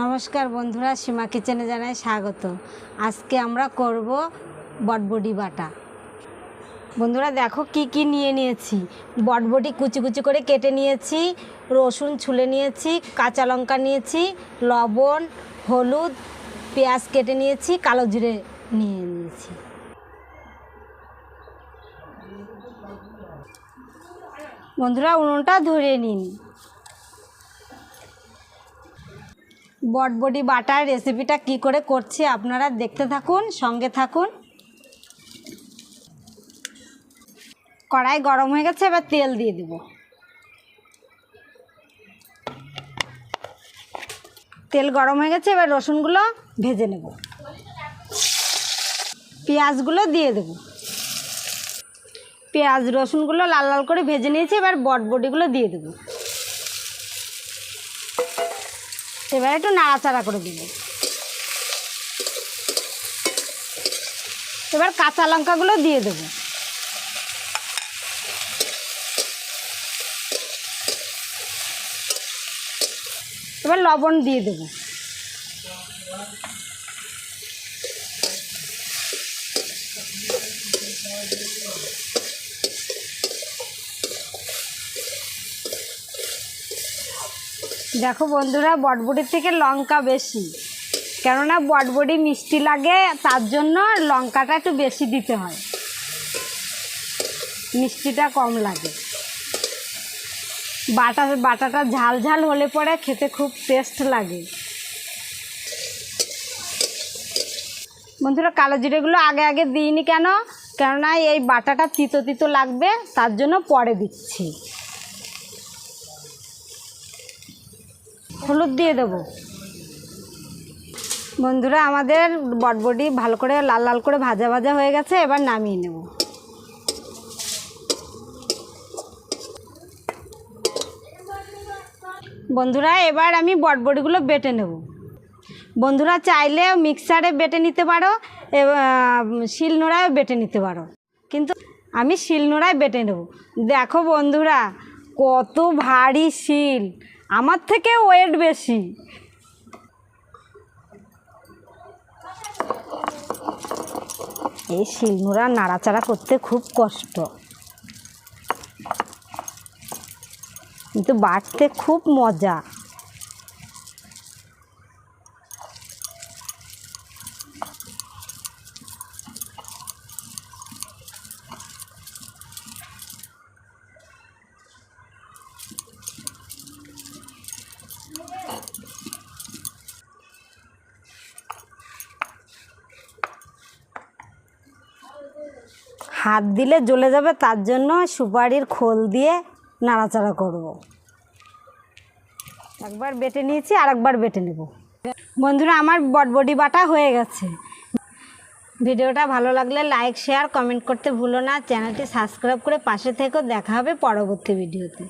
নমস্কার বন্ধুরা, সীমা কিচেনে জানাই স্বাগত। আজকে আমরা করব বটবটি বাটা। বন্ধুরা দেখো কি কি নিয়ে নিয়েছি। বটবটি কুচি কুচি করে কেটে নিয়েছি, রসুন ছুলে নিয়েছি, কাঁচা লঙ্কা নিয়েছি, লবণ, হলুদ, পেঁয়াজ কেটে নিয়েছি, কালো জিরে নিয়ে নিয়েছি। বন্ধুরা উনুনটা ধরিয়ে নিন। বটবটি বাটার রেসিপিটা কি করে করছি আপনারা দেখতে থাকুন, সঙ্গে থাকুন। কড়াই গরম হয়ে গেছে, এবার তেল দিয়ে দেব। তেল গরম হয়ে গেছে, এবার রসুনগুলো ভেজে নেব। পেঁয়াজগুলো দিয়ে দেব। পেঁয়াজ রসুনগুলো লাল লাল করে ভেজে নিয়েছি, এবার বটবটিগুলো দিয়ে দেব। এবার একটু নাড়াচাড়া করে দেব। এবার কাঁচা লঙ্কাগুলো দিয়ে দেব। এবার লবণ দিয়ে দেব। দেখো বন্ধুরা, বটবটির থেকে লঙ্কা বেশি, কেননা বটবটি মিষ্টি লাগে, তার জন্য লঙ্কাটা একটু বেশি দিতে হয়, মিষ্টিটা কম লাগে। বাটাটা ঝাল ঝাল হলে পরে খেতে খুব টেস্ট লাগে। বন্ধুরা কালো জিরেগুলো আগে আগে দিইনি কেননা এই বাটাটা তিতো তিতো লাগবে, তার জন্য পরে দিচ্ছি। হলুদ দিয়ে দেব। বন্ধুরা আমাদের বটবটি ভালো করে লাল লাল করে ভাজা ভাজা হয়ে গেছে, এবার নামিয়ে নেব। বন্ধুরা এবার আমি বটবটিগুলো বেটে নেব। বন্ধুরা চাইলে মিক্সারে বেটে নিতে পারো, শিলনোড়ায়ও বেটে নিতে পারো, কিন্তু আমি শিলনোড়ায় বেটে নেব। দেখো বন্ধুরা কত ভারী শিল, আমার থেকে ওয়েট বেশি। এই শিলনোড়া নাড়াচাড়া করতে খুব কষ্ট, কিন্তু বাটতে খুব মজা। হাত দিলে জ্বলে যাবে, তার জন্য সুপারির খোল দিয়ে নাড়াচাড়া করব। একবার বেটে নিয়েছি, আর একবার বেটে নেব। বন্ধুরা আমার বটবটি বাটা হয়ে গেছে। ভিডিওটা ভালো লাগলে লাইক, শেয়ার, কমেন্ট করতে ভুলো না। চ্যানেলটি সাবস্ক্রাইব করে পাশে থেকেও। দেখা হবে পরবর্তী ভিডিওতে।